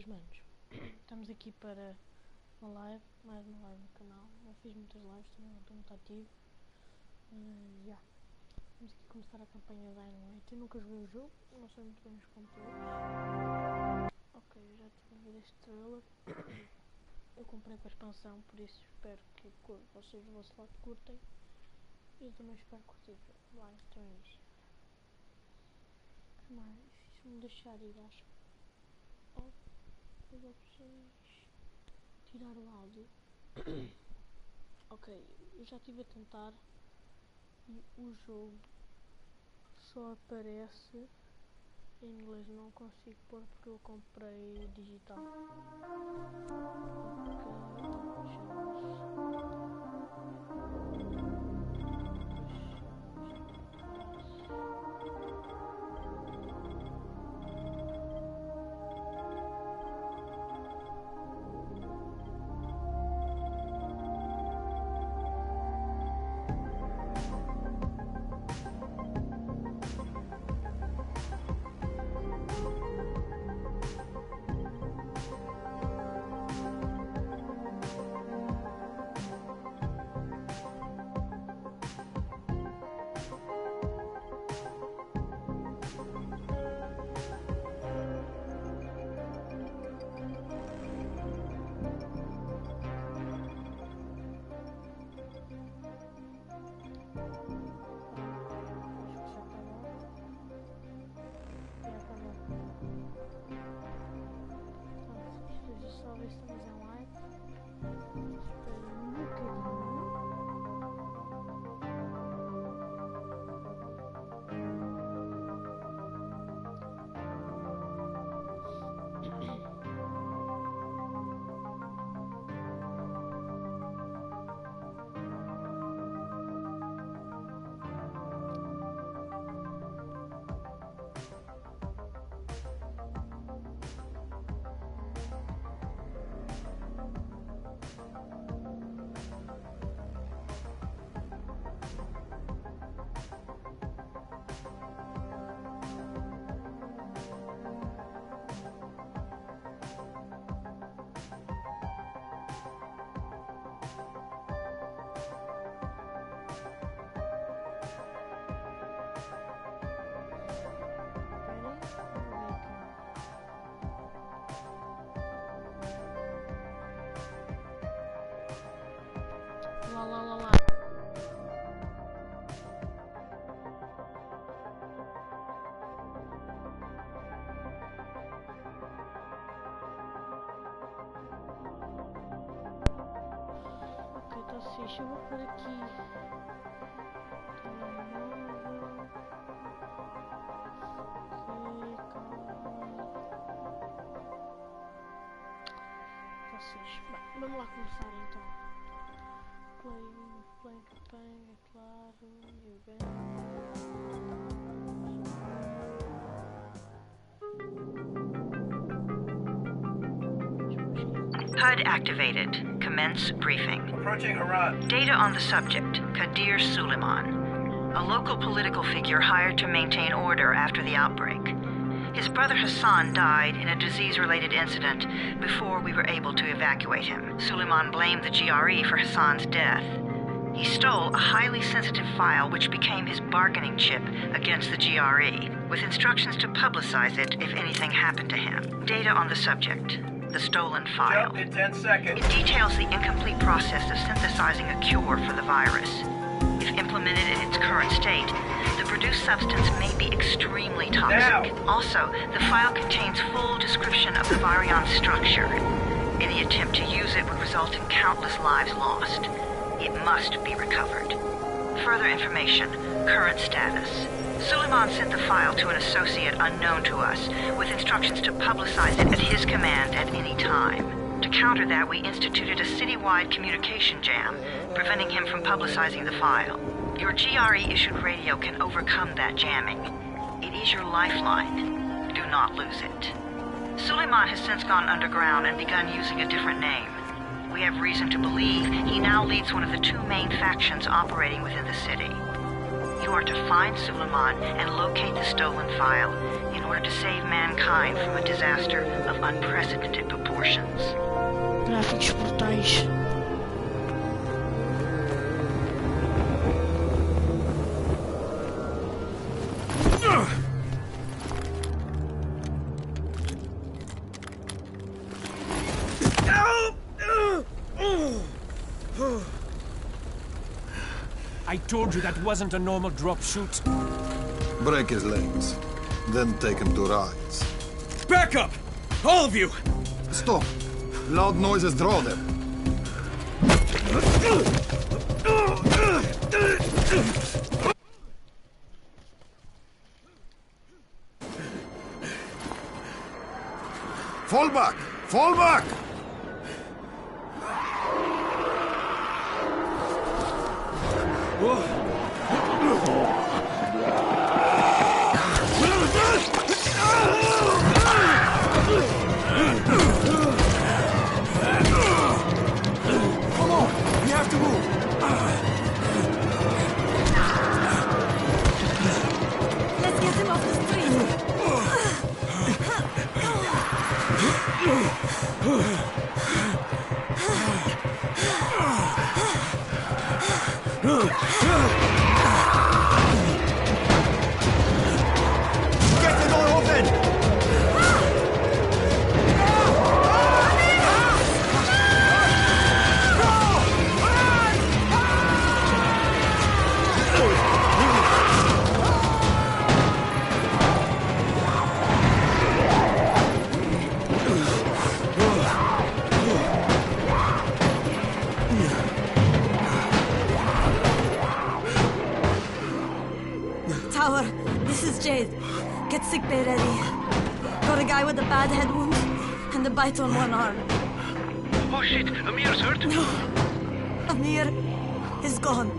manos, estamos aqui para uma live, mais uma live no canal. Não fiz muitas lives, também não estou muito ativo. Vamos aqui começar a campanha da Dynamite. Eu nunca joguei o jogo, não sei muito bem os controles. Ok, eu já estive a ver este trailer. Eu comprei com a expansão, por isso espero que vocês do vosso lado curtem. Eu também espero curtir o jogo. Lá, então é isso. O que mais? Se me deixar ir, acho que as opções, tirar o áudio. Ok, eu já estive a tentar e o jogo só aparece em inglês, não consigo pôr porque eu comprei digital. Talvez estamos em live. Espero um bocadinho. Lá. Ok, está fixe. Eu vou por aqui. Está fixe. Bem, vamos lá começar então. Play campanha, é claro, HUD activated. Commence briefing. Approaching Iran. Data on the subject, Kadir Suleiman, a local political figure hired to maintain order after the outbreak. His brother Hassan died in a disease-related incident before we were able to evacuate him. Suleiman blamed the GRE for Hassan's death. He stole a highly sensitive file which became his bargaining chip against the GRE, with instructions to publicize it if anything happened to him. Data on the subject, the stolen file. Jump in 10 seconds. It details the incomplete process of synthesizing a cure for the virus. If implemented in its current state, the produced substance may be extremely toxic. Now. Also, the file contains full description of the virion's structure. Any attempt to use it would result in countless lives lost. It must be recovered. Further information, current status. Suleiman sent the file to an associate unknown to us, with instructions to publicize it at his command at any time. To counter that, we instituted a citywide communication jam, preventing him from publicizing the file. Your GRE-issued radio can overcome that jamming. It is your lifeline. Do not lose it. Suleiman has since gone underground and begun using a different name. We have reason to believe he now leads one of the two main factions operating within the city. You are to find Suleiman and locate the stolen file in order to save mankind from a disaster of unprecedented proportions. Gráficos brutais. I told you that wasn't a normal drop shoot. Break his legs, then take him to rides. Back up! All of you! Stop! Loud noises draw them. Fall back! Fall back! Come on! We have to move! Let's get him off the street! Get the door open! Tower, this is Jade. Get sick bay ready. Got a guy with a bad head wound and a bite on one arm. Oh shit, Amir's hurt? No, Amir is gone.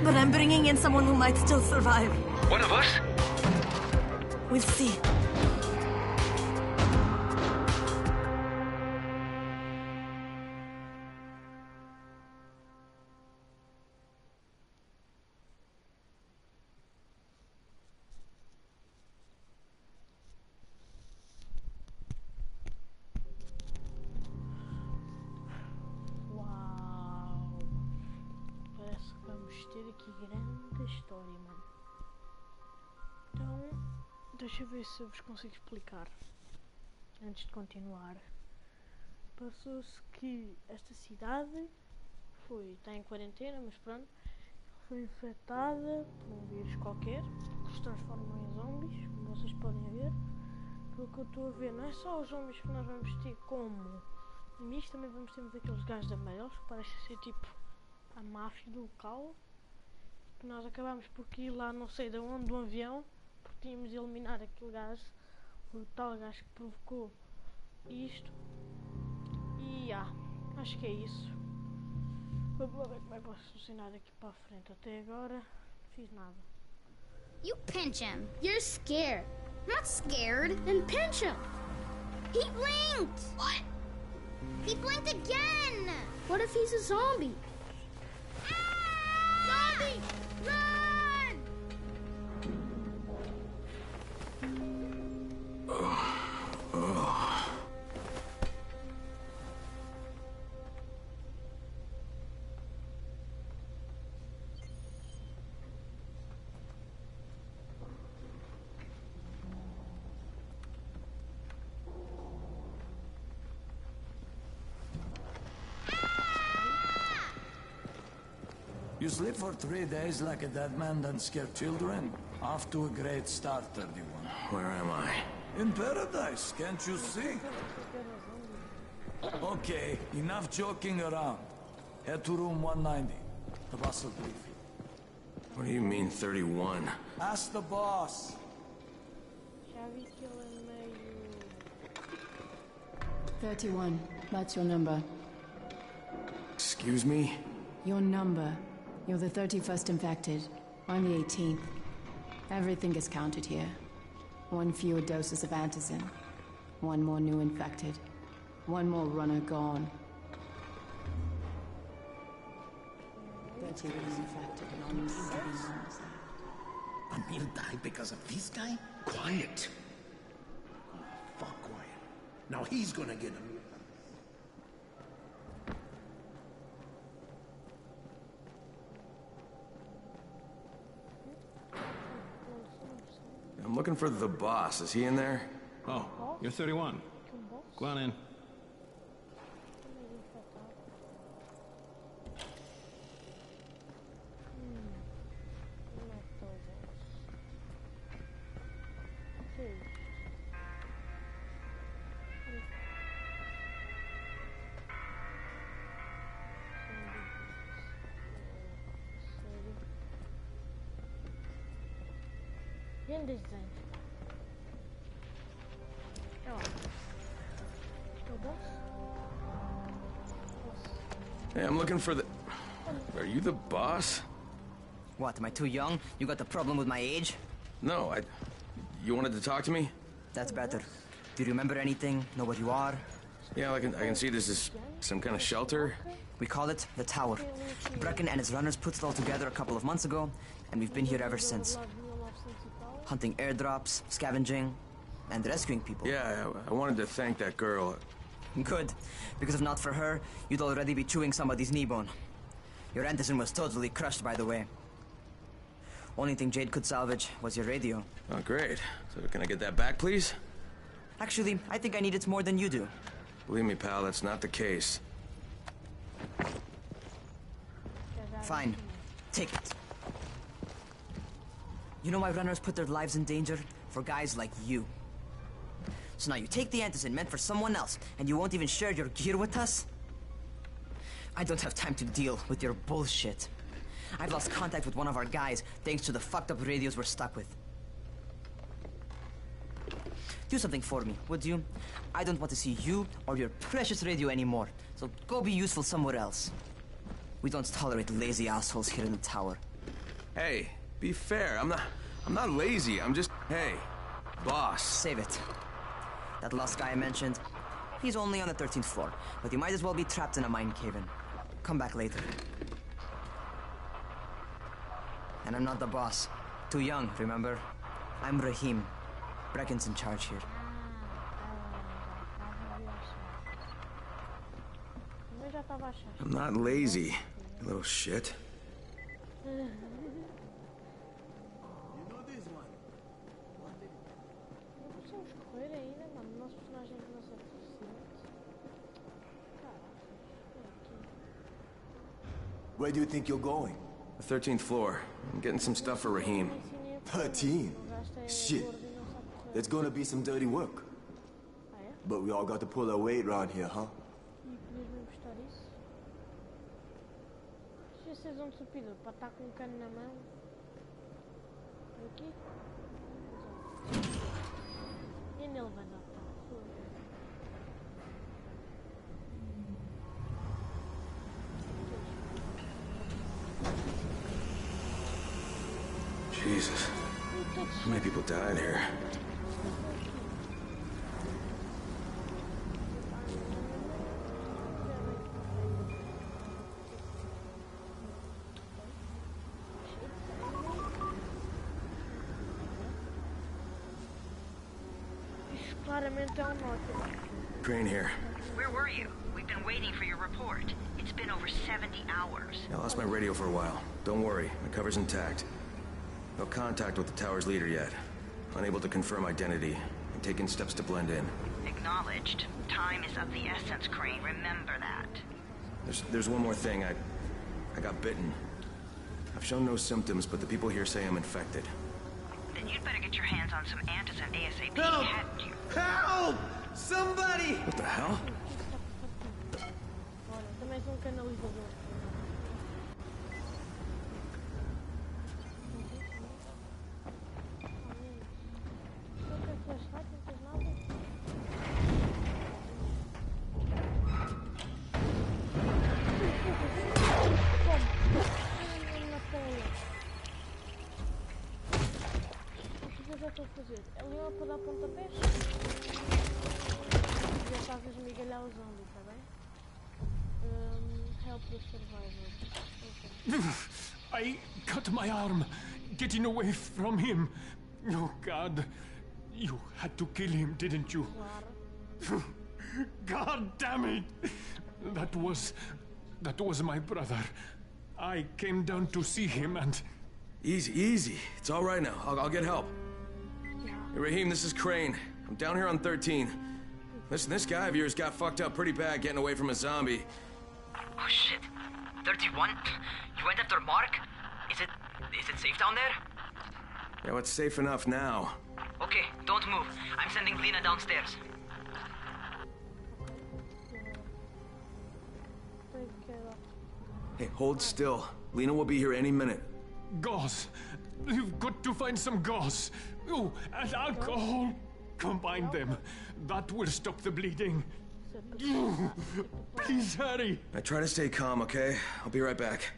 But I'm bringing in someone who might still survive. One of us? We'll see. Uau! Parece que vamos ter aqui grande história, mano. Então, deixa eu ver se eu vos consigo explicar. Antes de continuar. Passou-se que esta cidade está em quarentena, mas pronto. Foi infectada por um vírus qualquer que os transforma em zombies, como vocês podem ver. Pelo que eu estou a ver, não é só os zombies que nós vamos ter como inimigos, também vamos ter aqueles gajos amarelos que parecem ser tipo a máfia do local. Que nós acabamos por ir lá não sei de onde, do avião, porque tínhamos de eliminar aquele gajo, o tal gajo que provocou isto. E acho que é isso. Vamos lá ver como é que vai funcionar daqui para a frente. Até agora não fiz nada. You pinch him. You're scared. I'm not scared. Then pinch him. He blinked. What? He blinked again. What if he's a zombie? Ah! Zombie! Run! You sleep for 3 days like a dead man, then scare children? Off to a great start, 31. Where am I? In paradise, can't you see? Okay, enough joking around. Head to room 190. The boss will brief you. What do you mean, 31? Ask the boss. Já vi que ele é meio... 31. That's your number. Excuse me? Your number. You're the 31st infected. I'm the 18th. Everything is counted here. 1 fewer doses of antizin. 1 more new infected. 1 more runner gone. 13 was infected and almost everyone was left. Amir died because of this guy? Quiet. Oh, fuck quiet. Now he's gonna get him. I'm looking for the boss. Is he in there? Oh, you're 31. Go on in. Grande desenho. É lá. O boss? Hey, I'm looking for the... Are you the boss? What, am I too young? You got the problem with my age? No, You wanted to talk to me? That's better. Do you remember anything? Know what you are? Yeah, I can see this is some kind of shelter. We call it the Tower. Brecken and his runners put it all together a couple of months ago, and we've been here ever since. Hunting airdrops, scavenging, and rescuing people. Yeah, I wanted to thank that girl. Good, because if not for her, you'd already be chewing somebody's knee bone. Your Anderson was totally crushed, by the way. Only thing Jade could salvage was your radio. Oh, great. So can I get that back, please? Actually, I think I need it more than you do. Believe me, pal, that's not the case. Fine. Take it. You know why runners put their lives in danger? For guys like you. So now you take the Anderson meant for someone else, and you won't even share your gear with us? I don't have time to deal with your bullshit. I've lost contact with one of our guys thanks to the fucked up radios we're stuck with. Do something for me, would you? I don't want to see you or your precious radio anymore, so go be useful somewhere else. We don't tolerate lazy assholes here in the tower. Hey, be fair. I'm not lazy. I'm just... Hey, boss. Save it. That last guy I mentioned, he's only on the 13th floor, but he might as well be trapped in a mine cave-in. Come back later. And I'm not the boss. Too young, remember? I'm Rahim. Brecken's in charge here. I'm not lazy, you little shit. Where do you think you're going? The 13th floor. I'm getting some stuff for Rahim. 13? Shit. There's gonna be some dirty work. But we all got to pull our weight around here, huh? Vocês um estúpido para estar com um cano na mão. Aqui. E nele vai dar. Jesus. How many people died here? Crane here. Where were you? We've been waiting for your report. It's been over 70 hours. I lost my radio for a while. Don't worry, my cover's intact. No contact with the tower's leader yet. Unable to confirm identity. I'm taking steps to blend in. Acknowledged. Time is of the essence, Crane. Remember that. There's one more thing. I got bitten. I've shown no symptoms, but the people here say I'm infected. Then you'd better get your hands on some Anderson ASAP, Help! hadn't you? Help! Somebody! What the hell? Olha, também sou um canalizador. Não tem flashlight, não tens nada? O que eu já estou a fazer? Ali é para dar pontapés. Já estás a esmigalhar o zombie, está bem? help the survivors. Okay. I cut my arm getting away from him. Oh, God. You had to kill him, didn't you? God damn it! That was my brother. I came down to see him and... Easy. It's all right now. I'll get help. Hey, Raheem, this is Crane. I'm down here on 13. Listen, this guy of yours got fucked up pretty bad getting away from a zombie. Oh, shit. 31? You went after Mark? Is it safe down there? Yeah, well, it's safe enough now. Okay, don't move. I'm sending Lena downstairs. Hey, hold still. Lena will be here any minute. Gauze. You've got to find some gauze. Oh, and alcohol. Combine them. That will stop the bleeding. Please hurry. I try to stay calm, okay? I'll be right back.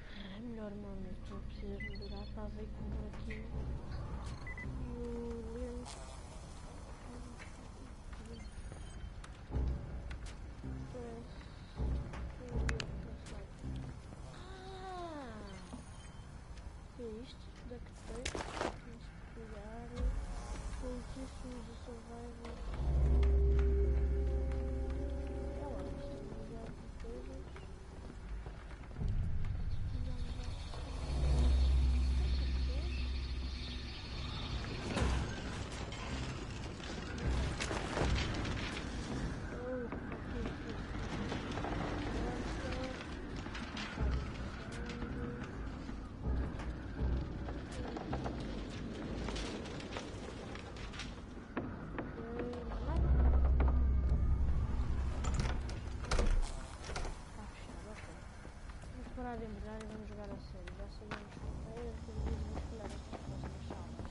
De emergar e vamos jogar a sério. Já sabemos que é esse vídeo vamos escolher estas próximas salas.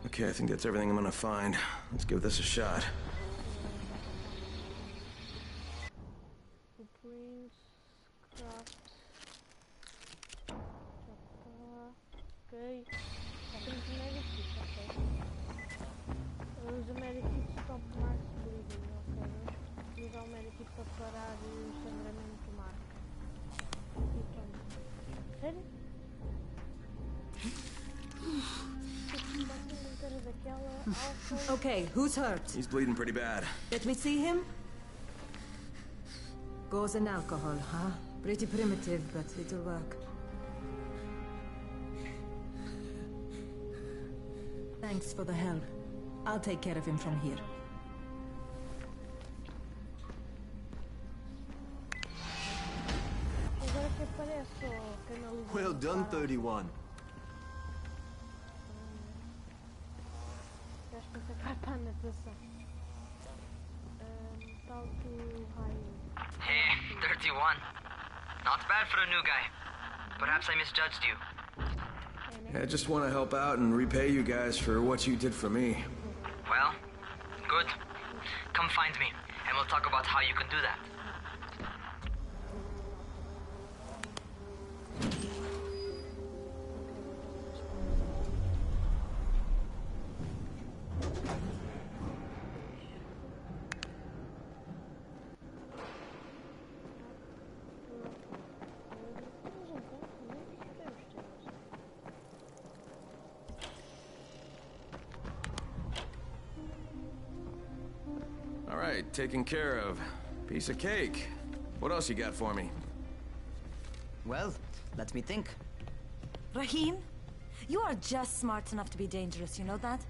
Okay, I think that's everything I'm gonna find. Let's give this a shot. Ok. Já temos o médico, ok. Usa o médico stop mark bleeding, ok. Vamos usar o médico para parar o sangramento do Mark. E pronto. Sério? Okay, who's hurt? He's bleeding pretty bad. Let me see him. Gauze and alcohol, huh? Pretty primitive, but it'll work. Thanks for the help. I'll take care of him from here. Well done, 31. Hey, 31. Not bad for a new guy. Perhaps I misjudged you. I just want to help out and repay you guys for what you did for me. Well, good. Come find me, and we'll talk about how you can do that. right, taken care of. Piece of cake. What else you got for me? Well, let me think. Rahim, you are just smart enough to be dangerous, you know that?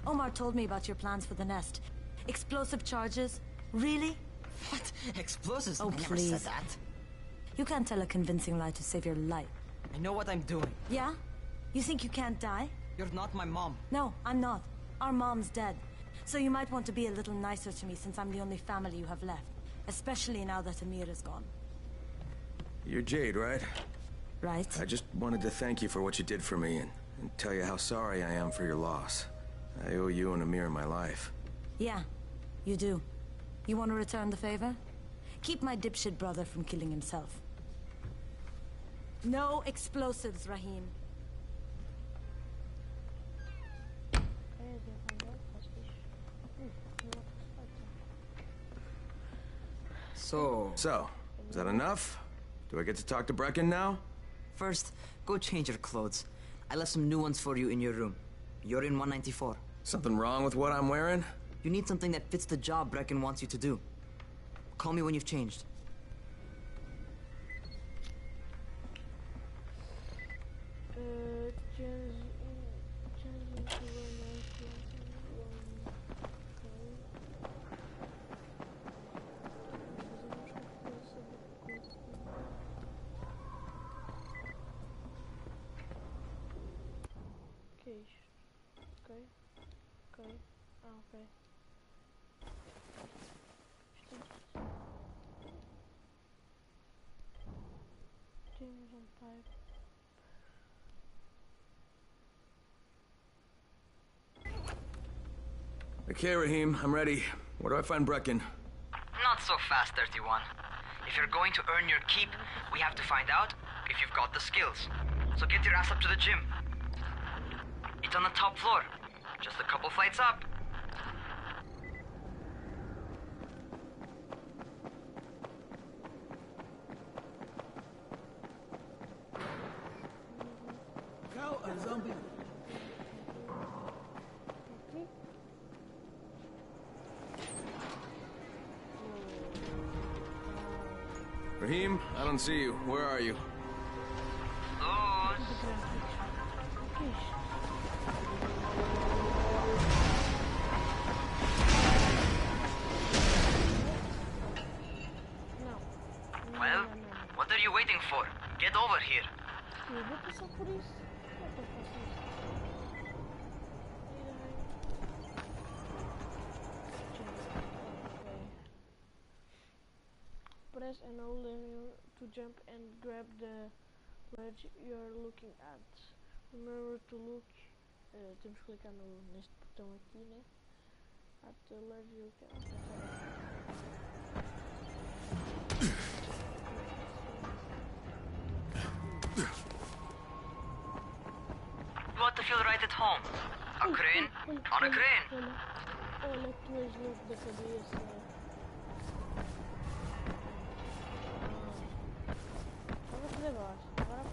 Omar told me about your plans for the nest. Explosive charges? Really? What? Explosives? Oh, I never please. said that. You can't tell a convincing lie to save your life. I know what I'm doing. Yeah? You think you can't die? You're not my mom. No, I'm not. Our mom's dead. So you might want to be a little nicer to me since I'm the only family you have left. Especially now that Amir is gone. You're Jade, right? Right. I just wanted to thank you for what you did for me and tell you how sorry I am for your loss. I owe you and Amir my life. Yeah, you do. You want to return the favor? Keep my dipshit brother from killing himself. No explosives, Rahim. So, is that enough? Do I get to talk to Brecken now? First, go change your clothes. I left some new ones for you in your room. You're in 194. Something wrong with what I'm wearing? You need something that fits the job Brecken wants you to do. Call me when you've changed. Okay, Rahim, I'm ready. Where do I find Brecken? Not so fast, 31. If you're going to earn your keep, we have to find out if you've got the skills. So get your ass up to the gym. It's on the top floor. Just a couple flights up. Cow and zombie. Rahim, I don't see you. Where are you? Well, what are you waiting for? Get over here. Press and hold to jump and grab the ledge you're looking at. Remember to look, temos que clicar neste botão aqui, né? At the ledge you can. You want to feel right at home. A crane? On a crane. Olha, tu és louco da cabeça. Vamos fazer baixo. Agora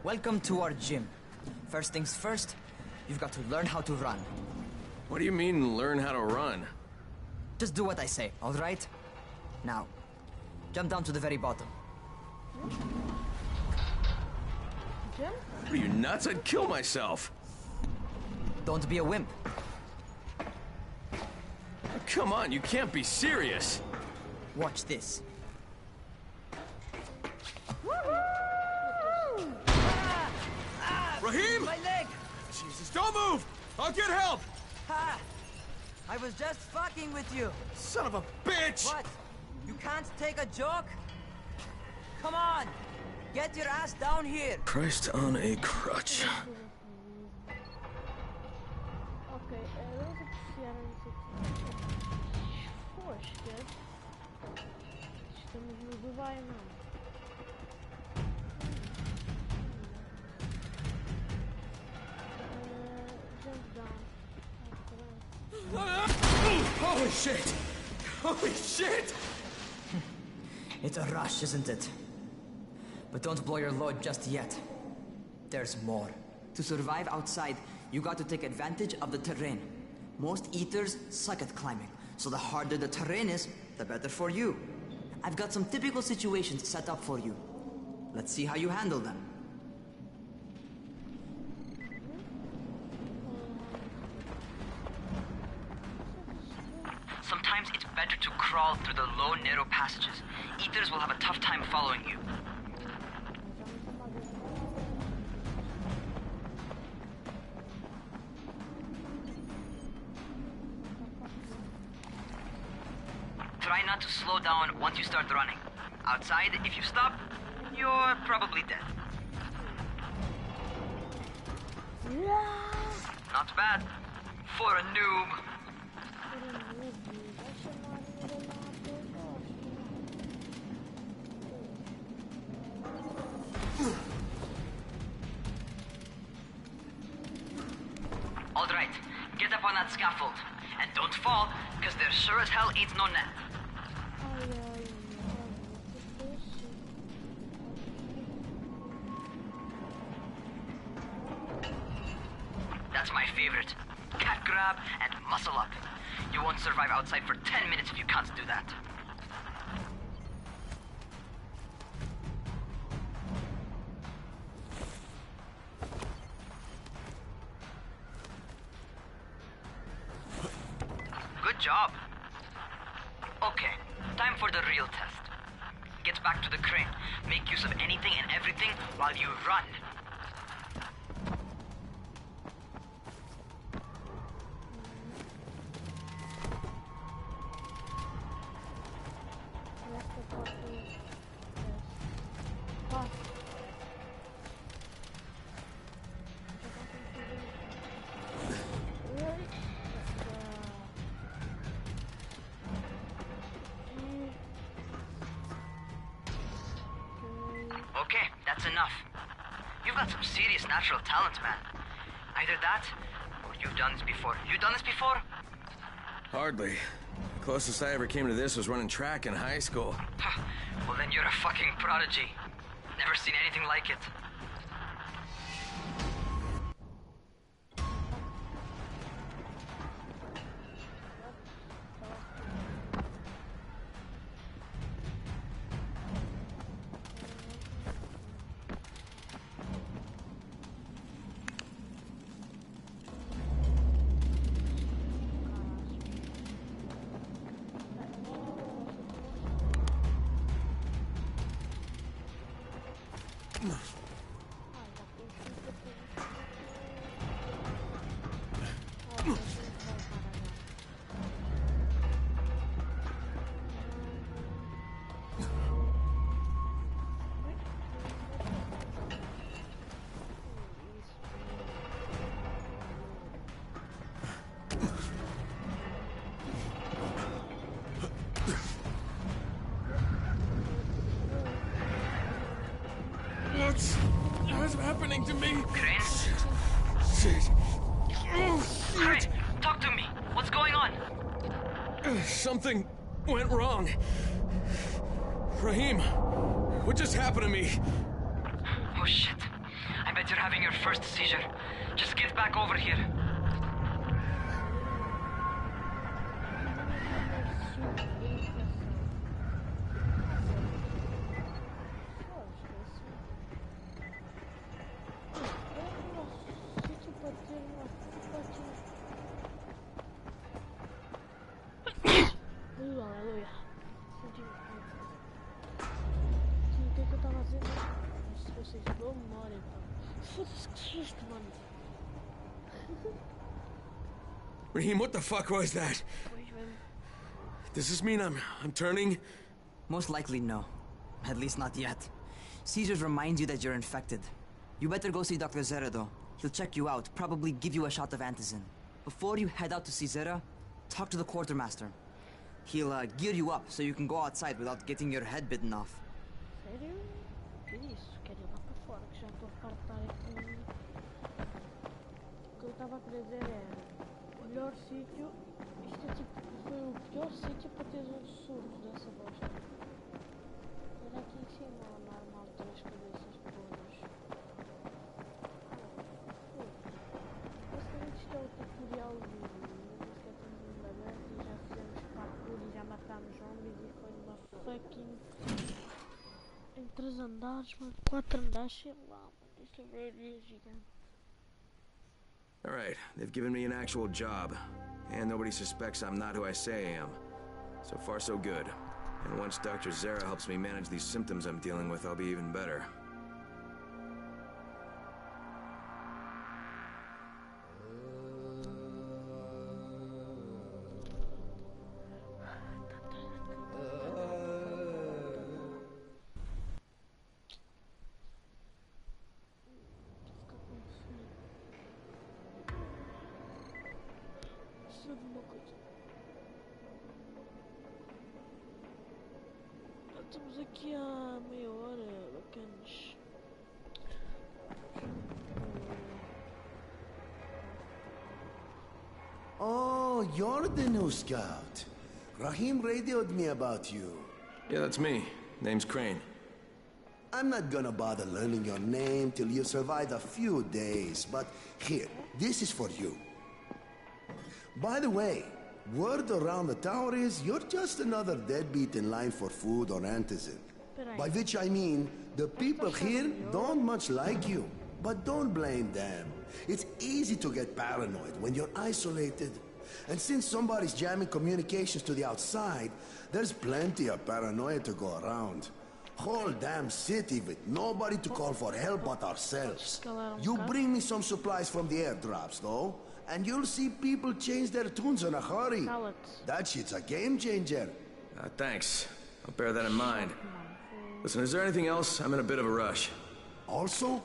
Welcome to our gym. First things first, you've got to learn how to run. What do you mean, learn how to run? Just do what I say, all right? Now, jump down to the very bottom. Are you nuts? I'd kill myself. Don't be a wimp. Come on, you can't be serious. Watch this. Rahim! My leg! Jesus, don't move! I'll get help! Ha! I was just fucking with you. Son of a bitch! What? You can't take a joke? Come on! Get your ass down here! Christ on a crutch. Ok, vamos apreciar isso aqui. Fosca. Estamos no Dubai, não? Jump down. Holy shit! Holy shit! It's a rush, isn't it? But don't blow your load just yet. There's more. To survive outside, you got to take advantage of the terrain. Most eaters suck at climbing, so the harder the terrain is, the better for you. I've got some typical situations set up for you. Let's see how you handle them. Sometimes it's better to crawl through the low, narrow passages. Eaters will have a tough time following you. Try not to slow down once you start running. Outside, if you stop, you're probably dead. Not bad. For a noob. All right, get up on that scaffold. And don't fall, because there sure as hell ain't no net. That's my favorite. Cat grab and muscle up. You won't survive outside for 10 minutes if you can't do that. Good job. Okay, time for the real test. Get back to the crane. Make use of anything and everything while you run. Okay, that's enough. You've got some serious natural talent, man. Either that, or you've done this before. You done this before? Hardly. The closest I ever came to this was running track in high school. Well, then you're a fucking prodigy. Never seen anything like it. What's happening to me? Crane? Shit. Oh, shit. Crane, talk to me. What's going on? Something went wrong. Rahim, what just happened to me? Oh shit. I bet you're having your first seizure. Just get back over here. Aleluia. O que eu tava fazendo? Se vocês não morem, foda-se que susto, mano. Raheem, what the fuck was that? Does this mean I'm turning? Most likely no. At least not yet. Seizures remind you that you're infected. You better go see Dr. Zeredo. He'll check you out, probably give you a shot of antizin. before you head out to Caesarea, talk to the quartermaster. He'll gear you up so you can go outside without getting your head bitten off. Sério? Que isso? Quero ir lá para fora, que já estou a fartar aqui. O que eu estava a querer dizer é... O melhor sítio... Isto é tipo... Foi o pior sítio para ter os surdos dessa bosta. Era aqui em cima, normal, três cabeças todas. Basicamente isto é o tutorial do vídeo. Nem sequer temos um aberto e já fizemos parkour e já matámos zombies e foi uma fucking... Em 3 andares, mano, 4 andares, sei lá, mano, isto é gigante. Alright, they've given me an actual job. And nobody suspects I'm not who I say I am. So far, so good. And once Dr. Zara helps me manage these symptoms I'm dealing with, I'll be even better. Estamos aqui há meia hora, bacanas. Oh, you're the new scout. Rahim radioed me about you. Yeah, that's me. Name's Crane. I'm not gonna bother learning your name till you survive a few days, but here, this is for you. By the way, word around the tower is you're just another deadbeat in line for food or antizin. By which I mean, the people here don't much like you. But don't blame them. It's easy to get paranoid when you're isolated. And since somebody's jamming communications to the outside, there's plenty of paranoia to go around. Whole damn city with nobody to call for help but ourselves. You bring me some supplies from the airdrops, though, and you'll see people change their tunes in a hurry. That shit's a game changer. Thanks. I'll bear that in mind. Listen, is there anything else? I'm in a bit of a rush. Also,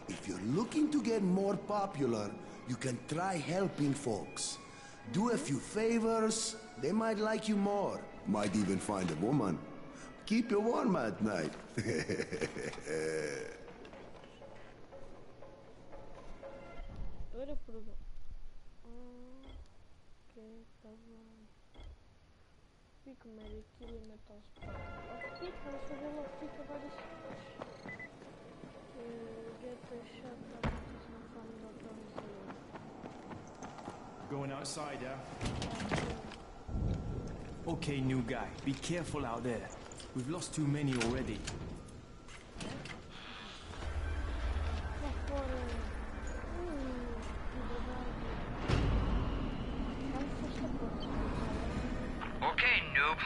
if you're looking to get more popular, you can try helping folks. Do a few favors, they might like you more. Might even find a woman. Keep you warm at night. Agora por ok, tá bom. Fico médico e metal-se para off-kick, vamos fazer o off-kick a várias pessoas. Get the shot that is not from the console. Going outside, yeah? Okay, new guy, be careful out there. We've lost too many already. Okay, noob.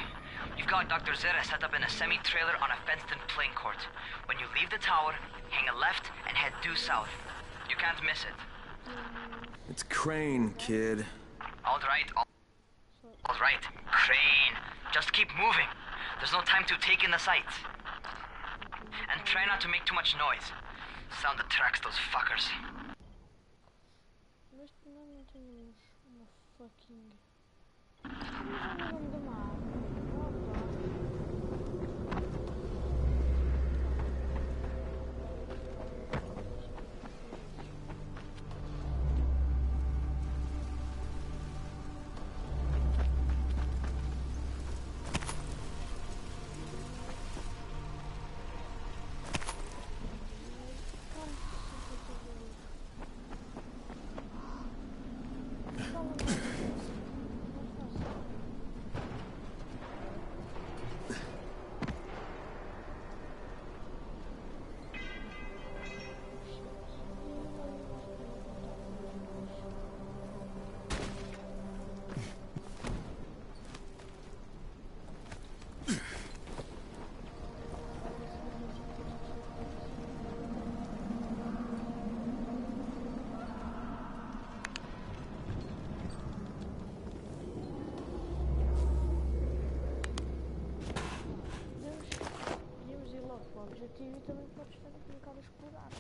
You've got Dr. Zera set up in a semi-trailer on a fenced-in playing court. When you leave the tower, hang a left and head due south. You can't miss it. It's Crane, kid. All right, Crane. Just keep moving. There's no time to take in the sights. And try not to make too much noise. Sound attracts those fuckers. Mas não temos uma fucking... Não é o nome da mapa. objetivo e também pode estar aqui um bocado explorado.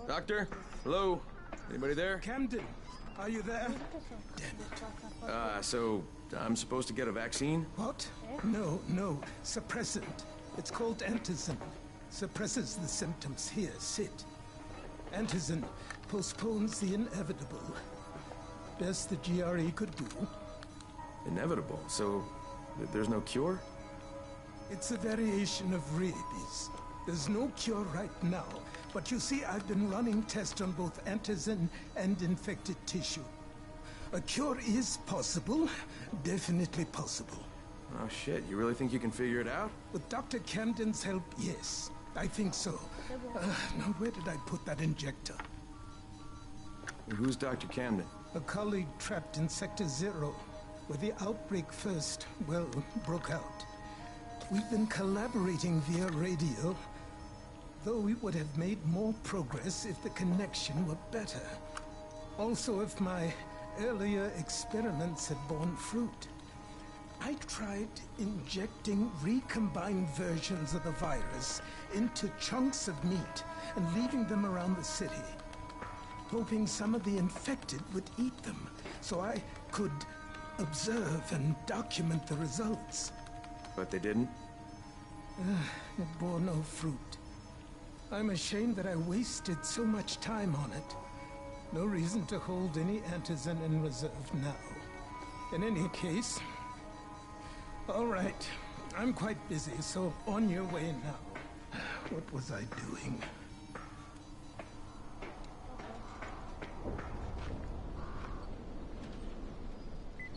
Doctor? Hello? Anybody there? Camden, are you there? So I'm supposed to get a vaccine? What? No. Suppressant. It's called antizin. Suppresses the symptoms. Here, sit. Antizin postpones the inevitable. Best the GRE could do. Inevitable? So there's no cure? It's a variation of rabies. There's no cure right now, but you see, I've been running tests on both antizin and infected tissue. A cure is possible, definitely possible. Oh shit, you really think you can figure it out? With Dr. Camden's help, yes. I think so. Now where did I put that injector? Who's Dr. Camden? A colleague trapped in Sector 0, where the outbreak first, well, broke out. We've been collaborating via radio, though we would have made more progress if the connection were better. Also, if my earlier experiments had borne fruit. I tried injecting recombined versions of the virus into chunks of meat and leaving them around the city, hoping some of the infected would eat them so I could observe and document the results. But they didn't? It bore no fruit. I'm ashamed that I wasted so much time on it. No reason to hold any antizin in reserve now. In any case... All right. I'm quite busy, so on your way now. What was I doing?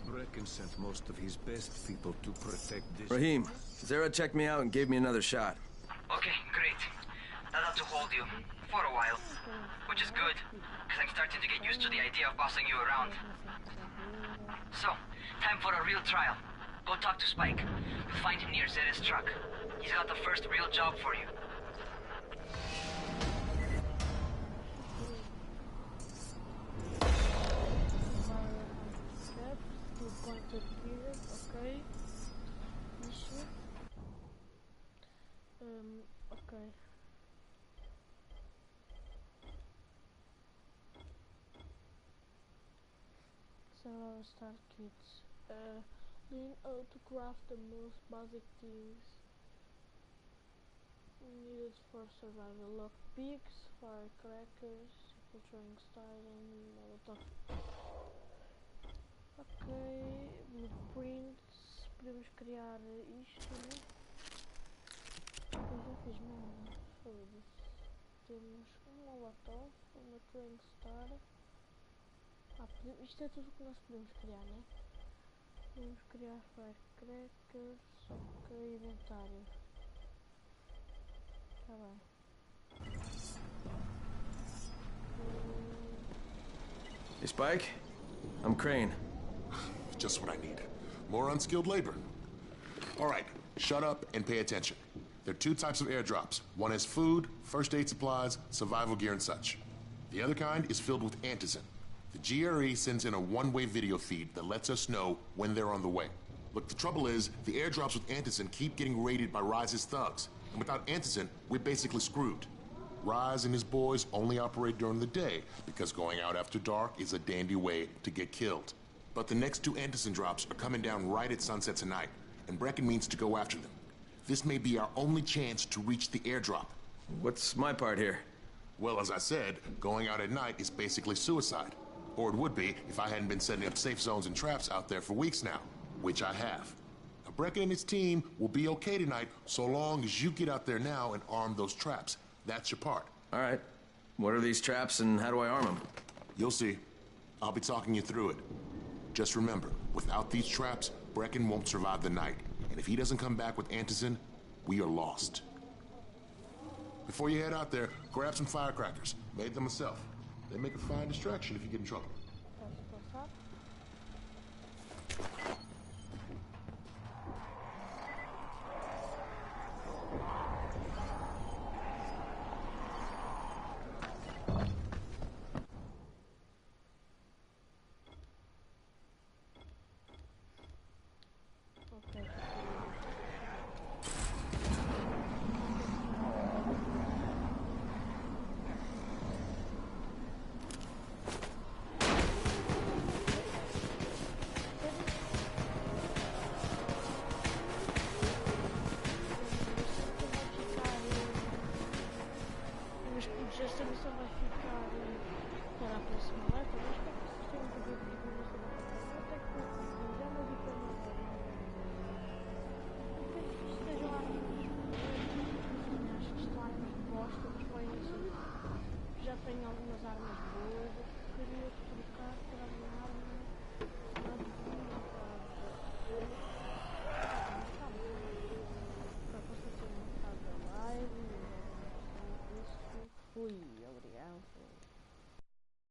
Brecken sent most of his best people to protect this... Rahim, Zara checked me out and gave me another shot. Okay, great. That ought to hold you. For a while. Which is good, because I'm starting to get used to the idea of bossing you around. So, time for a real trial. Go talk to Spike. You'll find him near Zed's truck. He's got the first real job for you. Okay. Okay. So I'll start kits. Learn how to craft the most basic things needed for survival. Lockpicks, firecrackers, infiltrating style and molotov. Ok, blueprints, podemos criar isto, né? Eu já fiz mesmo, foda-se. Temos um molotov, uma throwing star. Isto é tudo que nós podemos criar, né? Podemos criar firecrackers, ok, inventário. Tá bem. Hey, Spike? I'm Crane. Just what I need. More unskilled labor. All right, shut up and pay attention. There are two types of airdrops. One is food, first aid supplies, survival gear and such. The other kind is filled with antizin. The GRE sends in a one-way video feed that lets us know when they're on the way. Look, the trouble is, the airdrops with antizin keep getting raided by Rise's thugs. And without antizin, we're basically screwed. Rise and his boys only operate during the day because going out after dark is a dandy way to get killed. But the next two antizin drops are coming down right at sunset tonight, and Brecken means to go after them. This may be our only chance to reach the airdrop. What's my part here? Well, as I said, going out at night is basically suicide. Or it would be if I hadn't been setting up safe zones and traps out there for weeks now, which I have. Now, Brecken and his team will be okay tonight so long as you get out there now and arm those traps. That's your part. All right. What are these traps and how do I arm them? You'll see. I'll be talking you through it. Just remember, without these traps, Brecken won't survive the night. And if he doesn't come back with antizin, we are lost. Before you head out there, grab some firecrackers. Made them myself. They make a fine distraction if you get in trouble.